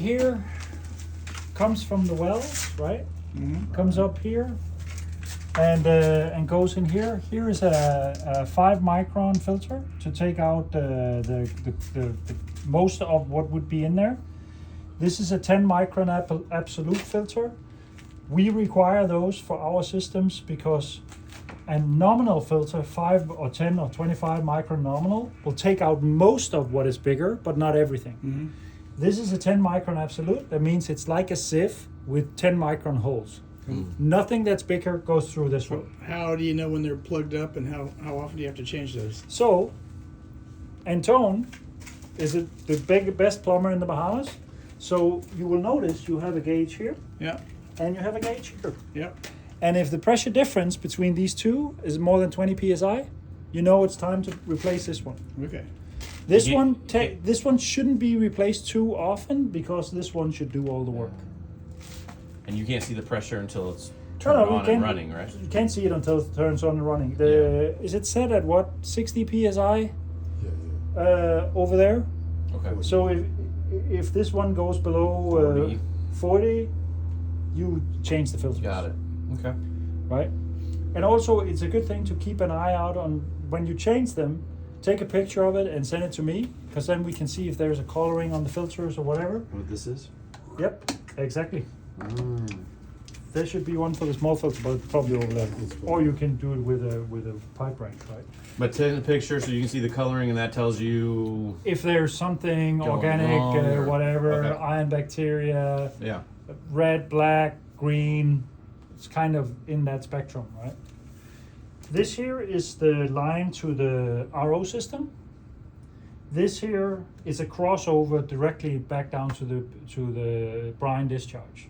here comes from the wells, right? Comes up here and goes in here. Here is a 5-micron filter to take out the most of what would be in there. This is a 10-micron absolute filter. We require those for our systems because a nominal filter, 5 or 10 or 25 micron nominal, will take out most of what is bigger, but not everything. This is a 10 micron absolute. That means it's like a sieve with 10 micron holes. Nothing that's bigger goes through this road. How do you know when they're plugged up, and how often do you have to change those? So, Antone is the best plumber in the Bahamas. So you will notice you have a gauge here. Yeah. And you have a gauge here. Yeah. And if the pressure difference between these two is more than 20 psi, you know it's time to replace this one. Okay. This one shouldn't be replaced too often because this one should do all the work. And you can't see the pressure until it's turned on and running, right? You can't see it until it turns on and running. Is it set at what, 60 psi over there? Okay. So if this one goes below 40, you change the filters. Got it. Okay. Right? And also, it's a good thing to keep an eye out on when you change them. Take a picture of it and send it to me, because then we can see if there's a coloring on the filters or whatever. What this is? Yep, exactly. There should be one for the small filter, but it's probably over there. Or you can do it with a pipe wrench, right? But take the picture so you can see the coloring, and that tells you if there's something going organic, wrong or, whatever, okay. iron bacteria, Yeah. red, black, green, it's kind of in that spectrum, right? This here is the line to the RO system. This here is a crossover directly back down to the brine discharge.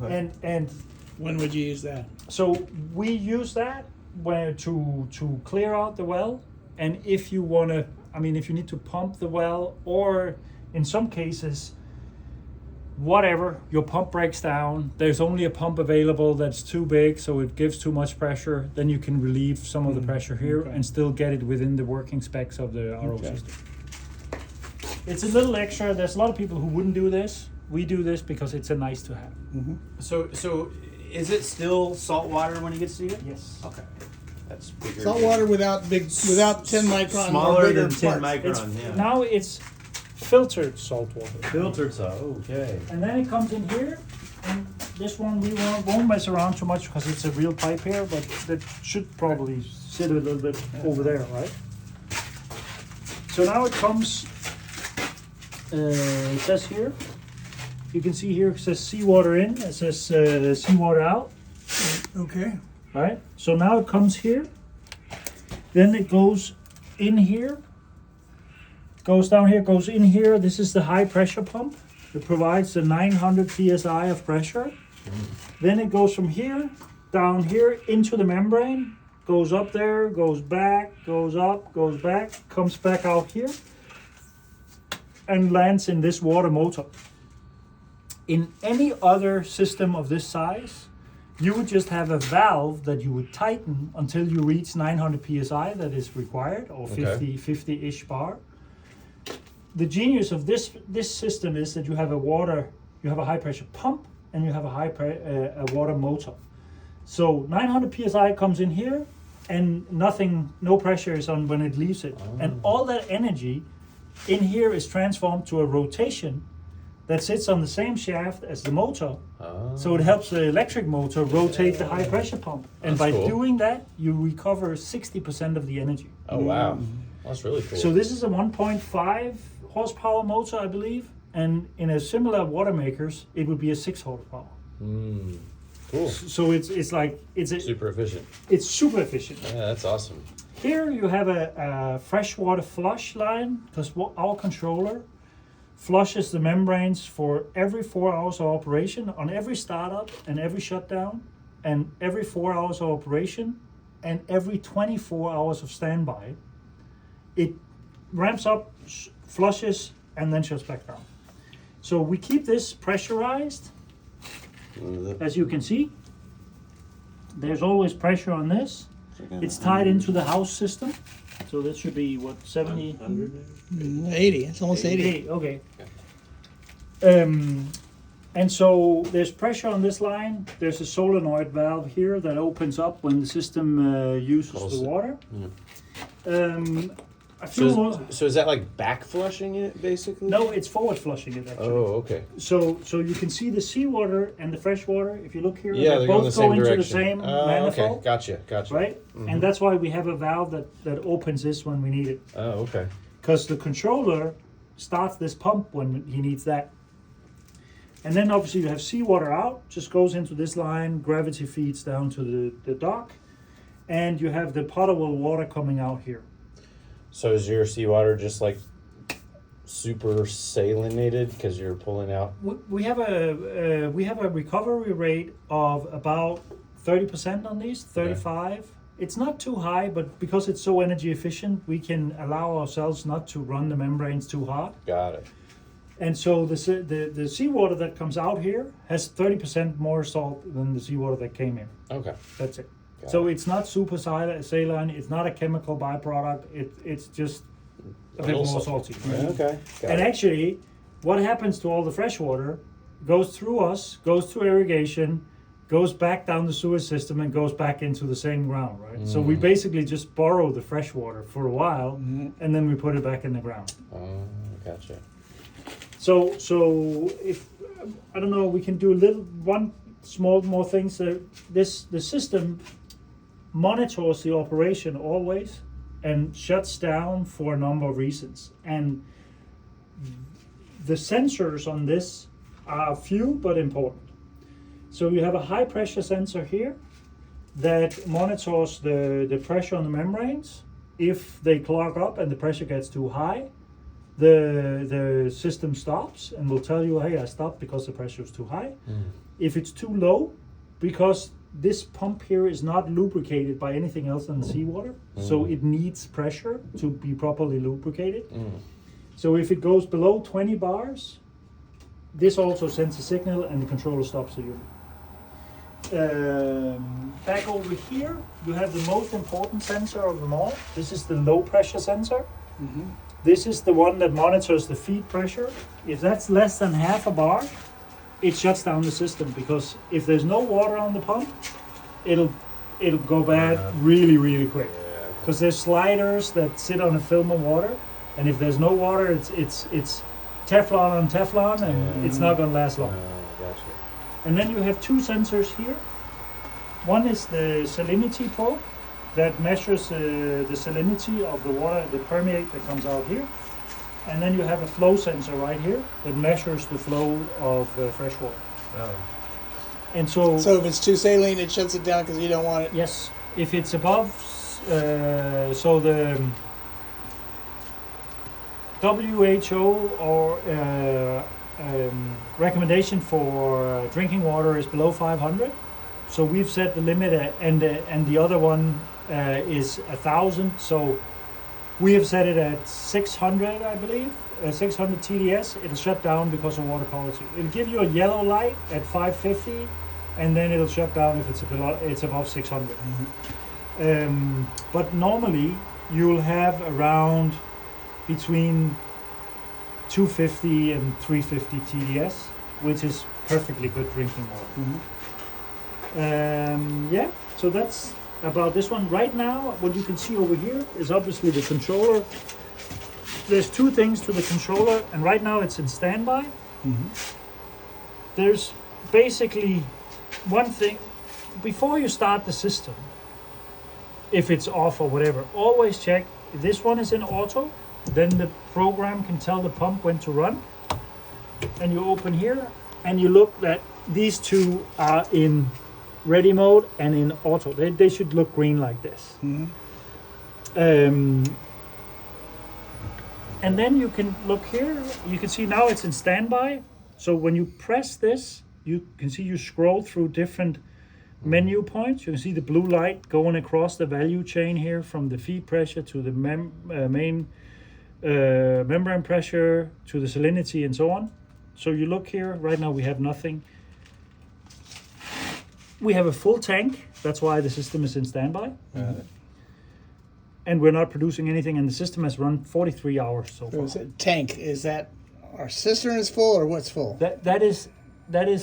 Okay. And When would you use that? so we use that to clear out the well, and if you want to, if you need to pump the well, or in some cases, whatever, your pump breaks down, there's only a pump available that's too big, so it gives too much pressure, then you can relieve some of the pressure here and still get it within the working specs of the RO system. It's a little extra. There's a lot of people who wouldn't do this. We do this because it's a nice to have. So is it still salt water when you get to see it? Yes. Okay. That's bigger. Salt water without 10 micron Smaller or bigger than 10 parts. micron. Yeah. Now it's filtered salt water. Filtered salt. Okay. And then it comes in here, and this one we won't mess around too much because it's a real pipe here, but that should probably sit a little bit over there, right? So now it comes, it says here, you can see here it says seawater in, it says seawater out. Okay. Right? So now it comes here, then it goes in here, goes down here, goes in here. This is the high pressure pump. It provides the 900 psi of pressure. Then it goes from here, down here, into the membrane, goes up there, goes back, goes up, goes back, comes back out here, and lands in this water motor. In any other system of this size, you would just have a valve that you would tighten until you reach 900 psi that is required, or 50-ish bar. The genius of this system is that you have a high pressure pump and you have a water motor. So 900 psi comes in here, and no pressure is on when it leaves it. And all that energy in here is transformed to a rotation that sits on the same shaft as the motor. So it helps the electric motor rotate the high pressure pump. And by doing that, you recover 60% of the energy. Oh, wow. That's really cool. So this is a 1.5 horsepower motor, I believe. And in a similar water makers, it would be a 6 horsepower. Cool. So it's Super efficient. It's super efficient. Yeah, that's awesome. Here you have a freshwater flush line, because our controller flushes the membranes for every 4 hours of operation on every startup and every shutdown, and every 4 hours of operation and every 24 hours of standby. It ramps up, flushes, and then shuts back down. So we keep this pressurized. As you can see, there's always pressure on this. It's tied into the house system. So that should be, what, 70? 80. It's almost 80. Okay. And so there's pressure on this line. There's a solenoid valve here that opens up when the system uses the water. A few more. So is that like back flushing it basically? No, it's forward flushing it actually. Oh, okay. So you can see the seawater and the fresh water. If you look here, Yeah, they they're going both the go same into direction. the same Oh, manifold. okay. Gotcha. Right? And that's why we have a valve that opens this when we need it. Oh, okay. Because the controller starts this pump when he needs that. And then obviously you have seawater out, just goes into this line, gravity feeds down to the dock, and you have the potable water coming out here. So is your seawater just like super salinated because you're pulling out? We have a recovery rate of about 30% on these, 35. It's not too high, but because it's so energy efficient, we can allow ourselves not to run the membranes too hard. Got it. And so the seawater that comes out here has 30% more salt than the seawater that came in. Okay. That's it. Got So it. it's not super saline. It's not a chemical byproduct. It's just a bit little more salty. salty. Okay. Got And it. actually, what happens to all the fresh water goes through us, goes through irrigation, goes back down the sewer system, and goes back into the same ground, right? So we basically just borrow the fresh water for a while, and then we put it back in the ground. Oh, gotcha. So if I don't know, we can do one small more thing. So the system monitors the operation always and shuts down for a number of reasons. And the sensors on this are few but important. So you have a high pressure sensor here that monitors the pressure on the membranes. If they clog up and the pressure gets too high, the system stops and will tell you, hey, I stopped because the pressure is too high. If it's too low, because this pump here is not lubricated by anything else than the seawater, so it needs pressure to be properly lubricated. So if it goes below 20 bars, this also sends a signal and the controller stops the unit. Back over here, you have the most important sensor of them all. This is the low pressure sensor. This is the one that monitors the feed pressure. If that's less than half a bar, it shuts down the system, because if there's no water on the pump, it'll go bad really quick. Because there's sliders that sit on a film of water, and if there's no water, it's Teflon on Teflon, and it's not gonna last long. Gotcha. And then you have two sensors here. One is the salinity probe that measures the salinity of the water, the permeate that comes out here. And then you have a flow sensor right here that measures the flow of fresh water. Oh. And so, So if it's too saline, it shuts it down because you don't want it. yes, if it's above, so the WHO or recommendation for drinking water is below 500. So we've set the limit, and the other one is 1,000. So we have set it at 600, I believe, 600 TDS. It'll shut down because of water quality. It'll give you a yellow light at 550, and then it'll shut down if it's above 600. But normally you'll have around between 250 and 350 TDS, which is perfectly good drinking water. Yeah, so that's about this one. Right now, what you can see over here is obviously the controller. There's two things to the controller, and right now it's in standby. There's basically one thing. Before you start the system, if it's off or whatever, always check if this one is in auto. Then the program can tell the pump when to run. And you open here and you look that these two are in ready mode and in auto. They should look green like this. And then you can look here. You can see now it's in standby. So when you press this, you can see you scroll through different menu points. You can see the blue light going across the value chain here from the feed pressure to the main membrane pressure to the salinity and so on. So you look here, right now we have nothing. We have a full tank, that's why the system is in standby. And we're not producing anything, and the system has run 43 hours so far. Tank, is that our cistern is full or what's full? That is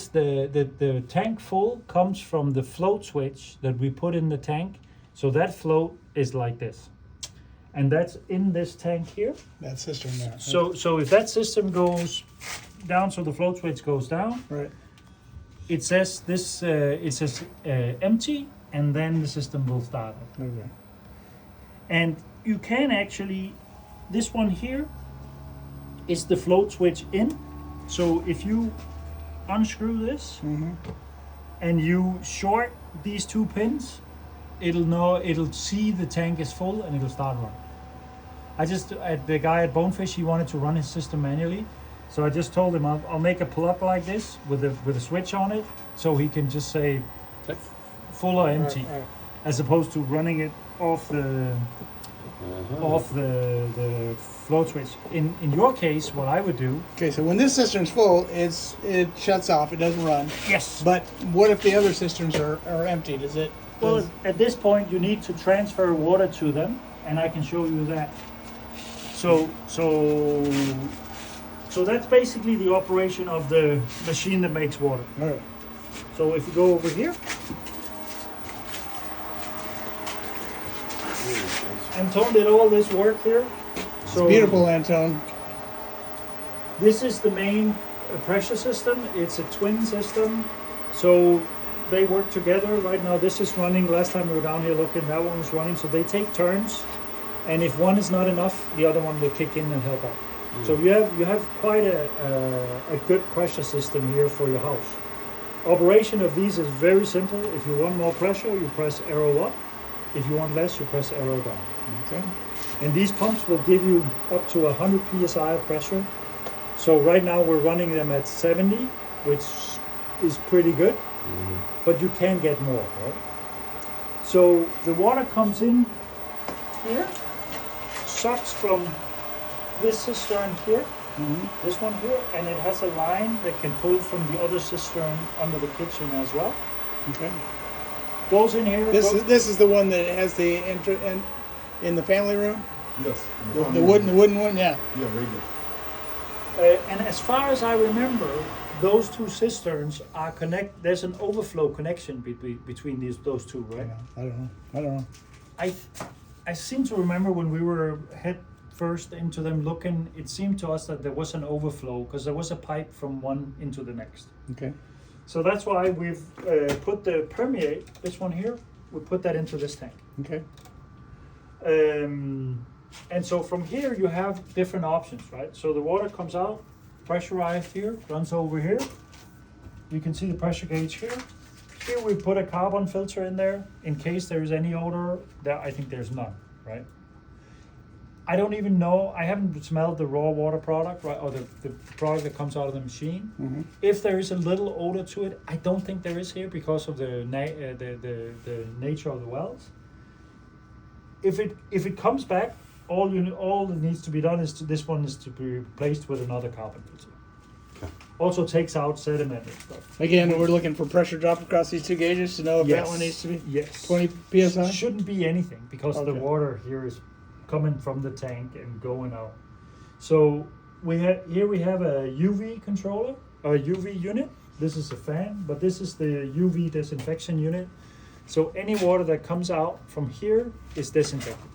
the tank full comes from the float switch that we put in the tank. So that float is like this, and that's in this tank here. That cistern there. So if that system goes down, so the float switch goes down, Right. it says this empty, and then the system will start. Okay. And you can actually, this one here is the float switch in. So if you unscrew this and you short these two pins, it'll see the tank is full and it'll start running. The guy at Bonefish, he wanted to run his system manually, so I just told him I'll make a plug like this with a switch on it, so he can just say full or empty, Right. as opposed to running it off the float switch. In your case, what I would do, Okay, so when this cistern's full, it shuts off. It doesn't run. yes. But what if the other cisterns are empty? Does it? Well, at this point, you need to transfer water to them, and I can show you that. So that's basically the operation of the machine that makes water. All right. So if you go over here, Antone did all this work here. So Beautiful, Antone. this is the main pressure system. It's a twin system, so they work together. Right now, this is running. Last time we were down here looking, that one was running. So they take turns, and if one is not enough, the other one will kick in and help out. So you have quite a good pressure system here for your house. Operation of these is very simple. If you want more pressure, you press arrow up. If you want less, you press arrow down. Okay. And these pumps will give you up to 100 psi of pressure. So right now we're running them at 70, which is pretty good, but you can get more, right? So the water comes in here, sucks from this cistern here, this one here, and it has a line that can pull from the other cistern under the kitchen as well. Okay. Goes in here. This is the one that has the in the family room. Yes. The wooden one. Yeah. Yeah, very good. And as far as I remember, those two cisterns are there's an overflow connection between those two, right? I don't know. I seem to remember when we were head first into them looking, it seemed to us that there was an overflow because there was a pipe from one into the next. Okay. So that's why we've put the permeate, this one here, we put that into this tank. Okay. And so from here you have different options, right? So the water comes out, pressurized here, runs over here. You can see the pressure gauge here. Here we put a carbon filter in there in case there is any odor. I think there's none, right? I don't even know, I haven't smelled the raw water product, right, or the product that comes out of the machine. If there is a little odor to it, I don't think there is here because of the nature of the wells. If it comes back, all that needs to be done is this one is to be replaced with another carbon filter. Okay. Also takes out sediment and stuff. Again, we're looking for pressure drop across these two gauges to know if that one needs to be 20 psi. Shouldn't be anything because the Okay. water here is coming from the tank and going out. So we have a UV controller, or a UV unit. This is a fan, but this is the UV disinfection unit. So any water that comes out from here is disinfected.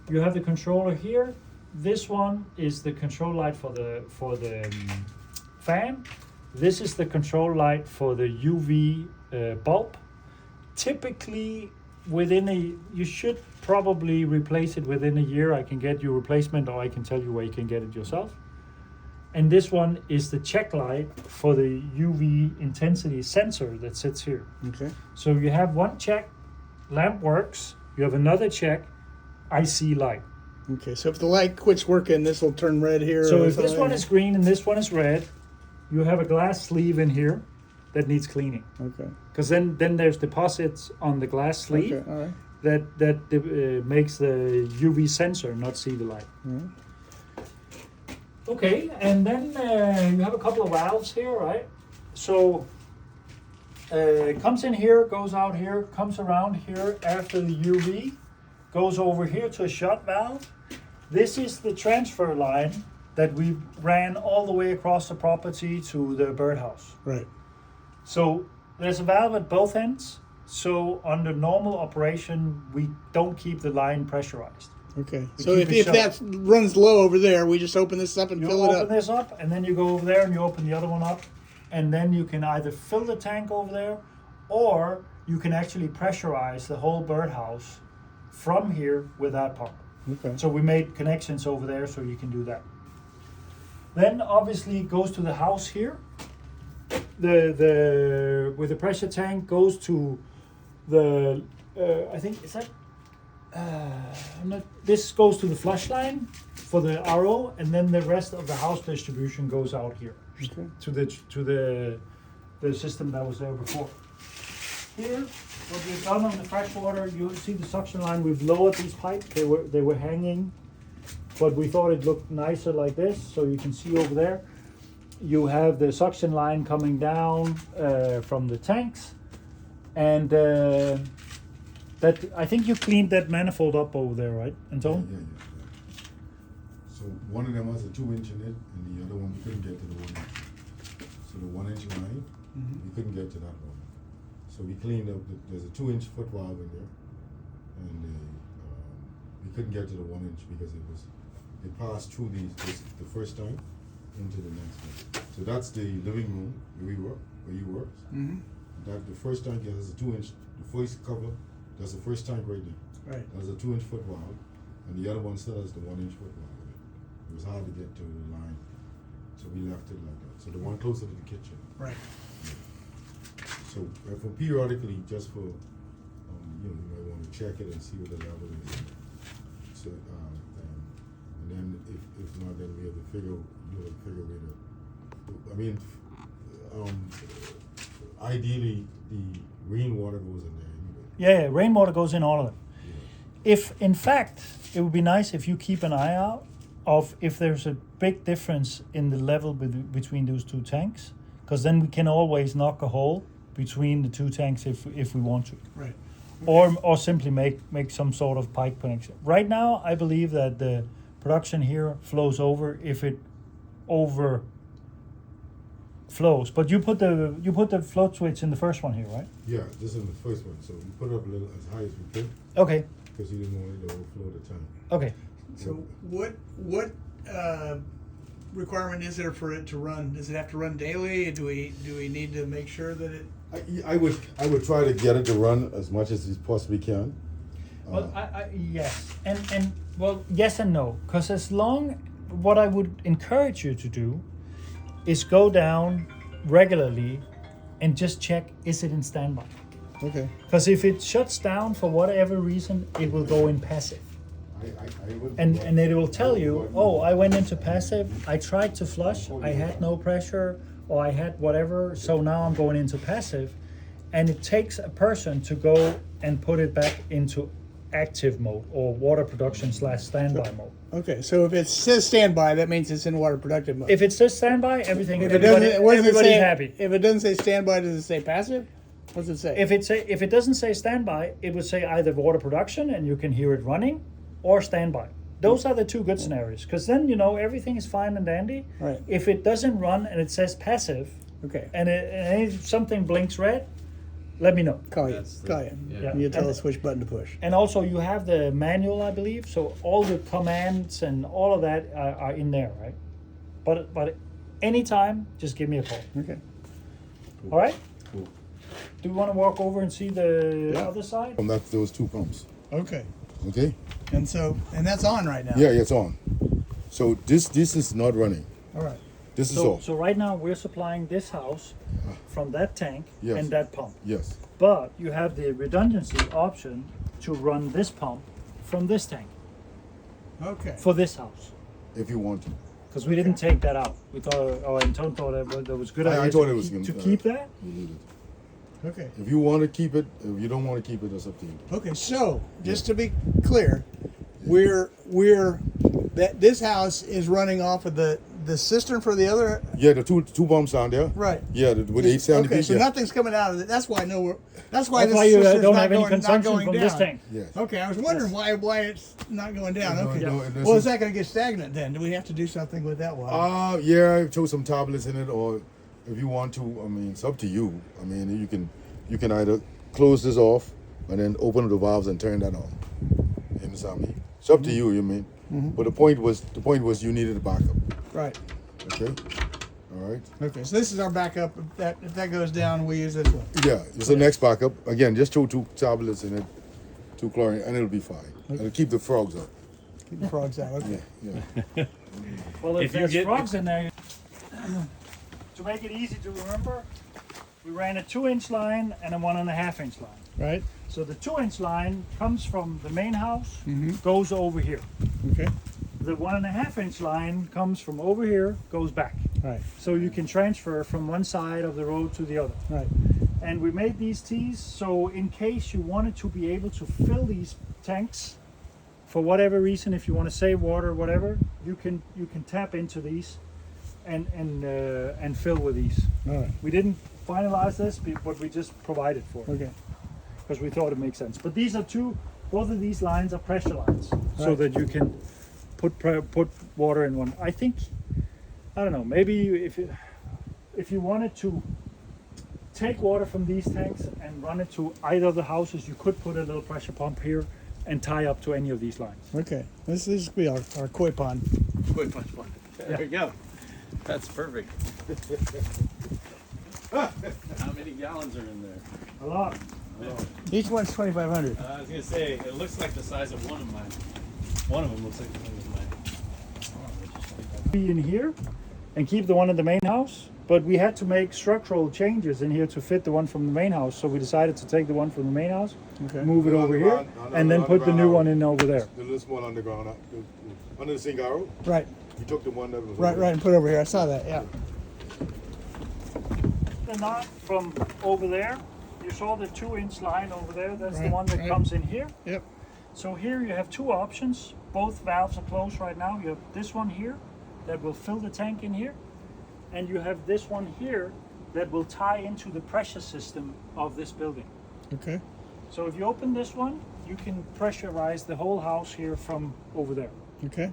You have the controller here. This one is the control light for the fan. This is the control light for the UV bulb. Typically, you should probably replace it within a year. I can get you a replacement, or I can tell you where you can get it yourself. And this one is the check light for the UV intensity sensor that sits here. Okay. So you have one check, lamp works. You have another check, IC light. Okay. So if the light quits working, this will turn red here. So or if this something. one is green and this one is red, you have a glass sleeve in here that needs cleaning. Okay. Because then there's deposits on the glass sleeve Okay. All right. that makes the UV sensor not see the light. Mhm. Okay, and then you have a couple of valves here, right? So it comes in here, goes out here, comes around here after the UV, goes over here to a shut valve. This is the transfer line that we ran all the way across the property to the birdhouse. Right. So there's a valve at both ends. So under normal operation, we don't keep the line pressurized. Okay. We So keep if it that runs low over there, we just open this up and You fill it open up. this up, and then you go over there and you open the other one up, and then you can either fill the tank over there, or you can actually pressurize the whole birdhouse from here with that pump. Okay. So we made connections over there so you can do that. Then obviously it goes to the house here. The with the pressure tank goes to the I think is that this goes to the flush line for the RO, and then the rest of the house distribution goes out here Okay. to the system that was there before. Here, what we've done on the freshwater, you see the suction line. We've lowered these pipes. They were hanging, but we thought it looked nicer like this. So you can see over there, you have the suction line coming down from the tanks, and that I think you cleaned that manifold up over there, right, Anton? Yeah. So one of them has a 2-inch in it, and the other one we couldn't get to the 1 inch. So the 1-inch line, we couldn't get to that one. So we cleaned up. There's a 2-inch foot valve in there, and we couldn't get to the 1 inch because it passed through the first tank into the next one. So that's the living room where you work. Mm-hmm. That the first tank has a 2-inch. The first cover, that's the first tank right there. Right. There's a 2-inch foot valve, and the other one still has the 1-inch foot valve in it. It was hard to get to the line, so we left it like that. So the one closer to the kitchen. Right. So for periodically, just for you might want to check it and see what the level is. So and then if not, then we have to figure a way to. I mean, ideally the rainwater goes in there anyway. Yeah, rainwater goes in all of them. Yeah. If in fact it would be nice if you keep an eye out of if there's a big difference in the level between those two tanks, because then we can always knock a hole between the two tanks if we want to, Right. or simply make some sort of pipe connection. Right now, I believe that the production here flows over if it overflows. But you put the float switch in the first one here, right? Yeah, this is the first one. So we put it up a little as high as we could Okay. because you didn't want it to overflow the tank. Okay. So what requirement is there for it to run? Does it have to run daily? Do we need to make sure that it? I would try to get it to run as much as you possibly can. Well, yes, and well, yes and no, because what I would encourage you to do is go down regularly and just check, is it in standby? Okay. Because if it shuts down for whatever reason, it will go in passive. And it will tell you, oh, I went into passive, I tried to flush, I had no pressure, or I had whatever, so now I'm going into passive. And it takes a person to go and put it back into active mode or water production / standby mode. Okay. So if it says standby, that means it's in water productive mode. If it says standby, Everybody's happy. If it doesn't say standby, does it say passive? What does it say? If it doesn't say standby, it would say either water production and you can hear it running, or standby. Those are the two good scenarios, because then everything is fine and dandy. Right. If it doesn't run and it says passive, Okay. and if something blinks red, let me know. Call you. That's the- Call you. yeah. You tell And- us which button to push. And also you have the manual, I believe, so all the commands and all of that are in there, right? But anytime, just give me a call. Okay. All right? Cool. Do you want to walk over and see the Yeah. other side? That's those two pumps. Okay. Okay. And that's on right now. Yeah, it's on. So this is not running. All right. This is So, off. so right now we're supplying this house from that tank Yes. and that pump. Yes. But you have the redundancy option to run this pump from this tank Okay. for this house. If you want to. Because we didn't take that out. We thought, Anton thought that was a good idea. I thought to it was keep, gonna- to keep that. You leave it. Okay. If you want to keep it, if you don't want to keep it, that's up to you. Okay. So just to be clear, we're that this house is running off of the cistern for the other. Yeah, the two pumps down there. Right. Yeah, with 870 Okay, so yeah. nothing's coming out of it. That's why I know. That's why That's this why you cistern's don't not have any going, not consumption going from down. this tank. Yes. Okay, I was wondering why it's not going down. No, Okay. no, this Well, is- is that going to get stagnant then? Do we have to do something with that water? Yeah, I throw some tablets in it, or if you want to, I mean, it's up to you. I mean, you can either close this off and then open the valves and turn that on. You understand me? It's up to you. You mean? But the point was you needed a backup. Right. Okay. All right. Okay. So this is our backup. If that goes down, we use this one. Yeah, it's the next backup. Again, just throw 2 tablets in it, 2 chlorine, and it'll be fine. It'll keep the frogs out. Keep the frogs out. Okay. Yeah. Well, If if you there's get- frogs in there, to make it easy to remember, we ran a 2-inch line and a 1.5-inch line. Right. So the 2-inch line comes from the main house, Mm-hmm. goes over here. Okay. The 1.5-inch line comes from over here, goes back. Right. So you can transfer from one side of the road to the other. Right. And we made these tees so in case you wanted to be able to fill these tanks for whatever reason, if you want to save water or whatever, you can tap into these and fill with these. All right. We didn't finalize this, but we just provided for it Okay. because we thought it makes sense. But these are both of these lines are pressure lines, so Right. that you can put water in one. I think, I don't know, maybe if you wanted to take water from these tanks and run it to either of the houses, you could put a little pressure pump here and tie up to any of these lines. Okay. This will be our koi pond. Quick punch one. There we go. That's perfect. How many gallons are in there? A lot. Each one's 2,500. I was gonna say it looks like the size of one of mine. One of them looks like the size of mine. Be in here and keep the one in the main house, but we had to make structural changes in here to fit the one from the main house, so we decided to take the one from the main house, Okay. move it over here, and then put the new one in over there. The little small underground, under the sink arrow. Right. You took the one that was Right. Right. And put it over here. I saw that. Yeah. The knot from over there, you saw the 2-inch line over there, that's the Right, one that right. comes in here. Yep. So here you have 2 options. Both valves are closed right now. You have this one here that will fill the tank in here, and you have this one here that will tie into the pressure system of this building. Okay. So if you open this one, you can pressurize the whole house here from over there. Okay.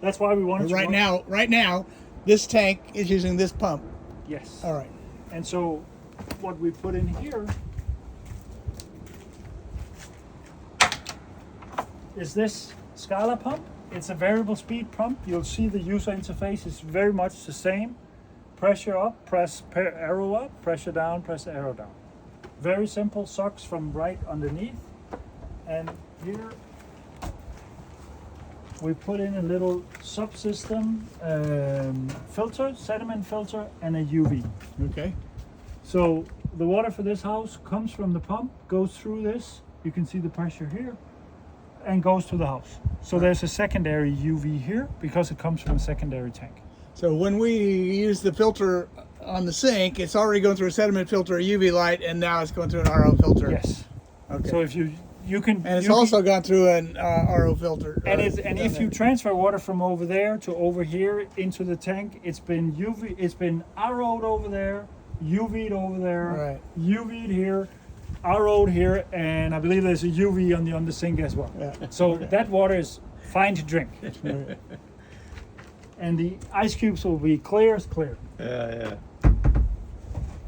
That's why we wanted to Right run- now, this tank is using this pump. Yes. All right. And so what we put in here is this Scala pump. It's a variable speed pump. You'll see the user interface is very much the same. Pressure up, press arrow up, pressure down, press arrow down. Very simple, sucks from right underneath. And here we put in a little subsystem filter, sediment filter, and a UV. Okay. So the water for this house comes from the pump, goes through this, you can see the pressure here, and goes to the house. So there's a secondary UV here because it comes from a secondary tank. So when we use the filter on the sink, it's already going through a sediment filter, a UV light, and now it's going through an RO filter. Yes. Okay. So if you can, and it's you can- also gone through an RO filter. and if you transfer water from over there to over here into the tank, it's been UV, it's been RO'd over there, UV'd over there, Right. UV'd here, RO'd here, and I believe there's a UV on the sink as well. Yeah. So that water is fine to drink. Okay. And the ice cubes will be clear as clear. Yeah.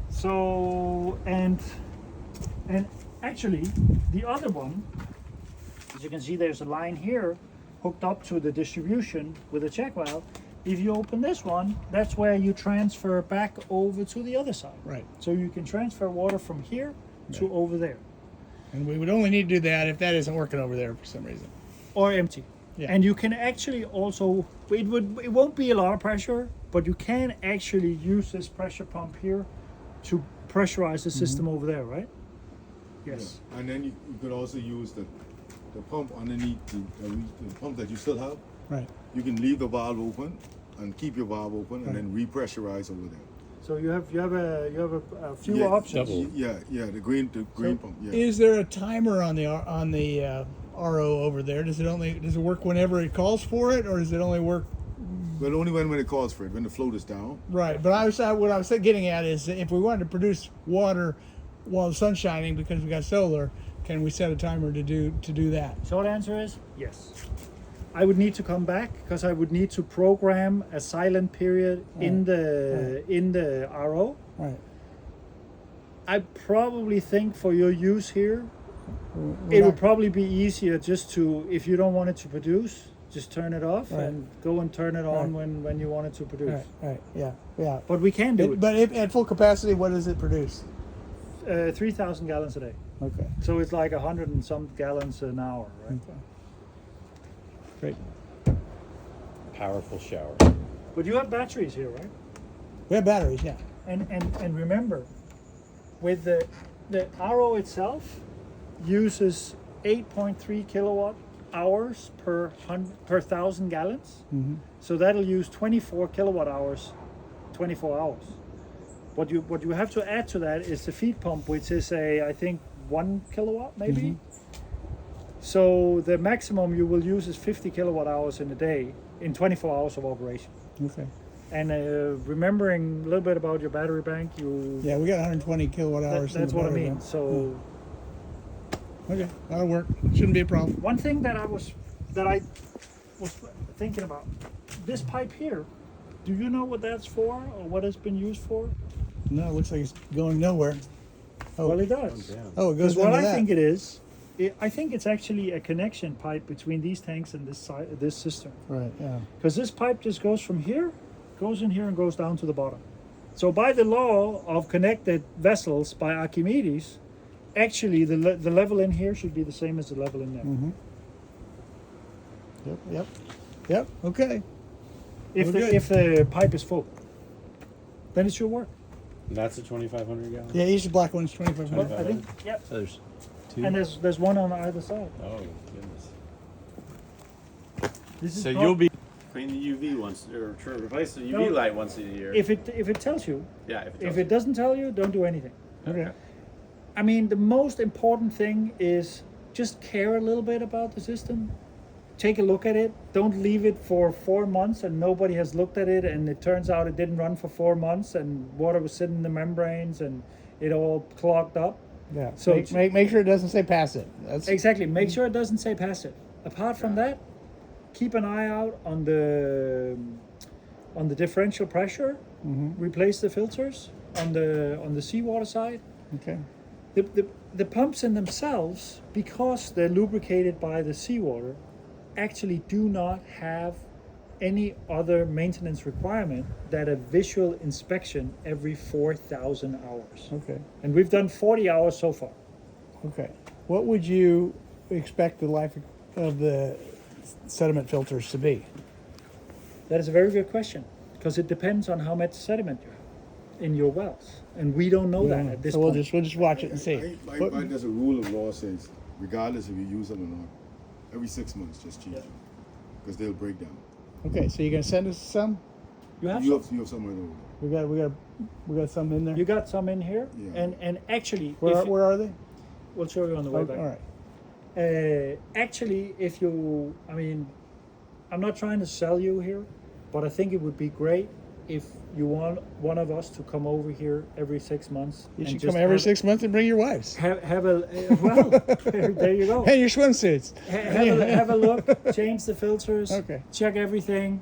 So and actually the other one, as you can see, there's a line here hooked up to the distribution with a check valve. If you open this one, that's where you transfer back over to the other side. Right. So you can transfer water from here to over there, And we would only need to do that if that isn't working over there for some reason. or empty. Yeah. And you can actually also, it won't be a lot of pressure, but you can actually use this pressure pump here to pressurize the system over there, right? Yes. Yeah. And then you could also use the pump underneath the pump that you still have. Right. You can leave the valve open and keep your valve open and then repressurize over there. So you have a few Yeah, options. double. Yeah, the green pump. Yeah. Is there a timer on the RO over there? Does it work whenever it calls for it, or does it only work? But only when it calls for it, when the float is down. Right, but what I was getting at is that if we wanted to produce water while the sun's shining because we got solar, can we set a timer to do that? Short answer is yes. I would need to come back because I would need to program a silent period in the RO. Right. I probably think for your use here, We're it not- would probably be easier just to, if you don't want it to produce, just turn it off Right. and go and turn it on when you want it to produce. Right. Yeah. But we can do it. But if at full capacity, what does it produce? 3,000 gallons a day. Okay. So it's like 100 and some gallons an hour, right? Great. Powerful shower. But you have batteries here, right? We have batteries, yeah. And remember, with the RO itself uses 8.3 kilowatt hours per 1,000 gallons. Mm-hmm. So that'll use 24 kilowatt hours, 24 hours. What you have to add to that is the feed pump, which is I think 1 kilowatt maybe. Mhm. So the maximum you will use is 50 kilowatt hours in a day in 24 hours of operation. Okay. And remembering a little bit about your battery bank, Yeah, we got 120 kilowatt hours. in that's the what I battery mean. bank. So Okay, that'll work. Shouldn't be a problem. one thing that I was thinking about, this pipe here, do you know what that's for or what it's been used for? No, it looks like it's going nowhere. Oh, Well, it does. oh, it Because goes what into I that. think it is, I think it's actually a connection pipe between these tanks and this cistern. Right. Yeah. Because this pipe just goes from here, goes in here, and goes down to the bottom. So by the law of connected vessels by Archimedes, actually the level in here should be the same as the level in there. Mm-hmm. Yep. Okay. If We're the good. if the pipe is full, then it should work. And that's a 2,500 gallon. Yeah, each black one's 2,500. But I think, yep. So there's two. And there's one on either side. Oh goodness. This is So not- you'll be clean the UV once, or replace the UV No. light once a year. if it tells you. yeah. If it doesn't tell you, don't do anything. Okay. I mean, the most important thing is just care a little bit about the system. Take a look at it. Don't leave it for 4 months and nobody has looked at it and it turns out it didn't run for 4 months and water was sitting in the membranes and it all clogged up. Yeah. So So make sure it doesn't say passive. That's Exactly. Make sure it doesn't say passive. Apart from that, keep an eye out on the differential pressure. Replace the filters on the seawater side. okay. The pumps in themselves, because they're lubricated by the seawater, actually do not have any other maintenance requirement than a visual inspection every 4,000 hours. Okay. And we've done 40 hours so far. Okay. What would you expect the life of the sediment filters to be? That is a very good question, because it depends on how much sediment you have in your wells. And we don't know that at this so we'll point. just watch it and see. What- There's a rule of law says, regardless if you use them or not, every 6 months just change them because they'll break down. Okay, so you're gonna send us some? You have You some. have some right over We got some in there. You got some in here, Yeah. and actually, Where are they? we'll show you on the way Oh, back. all right. Actually, if you, I mean, I'm not trying to sell you here, but I think it would be great if you want one of us to come over here every 6 months. You and should just come every have- 6 months and bring your wives Have a well, there you go. and your swimsuits. Have a look, change the filters, Okay. check everything,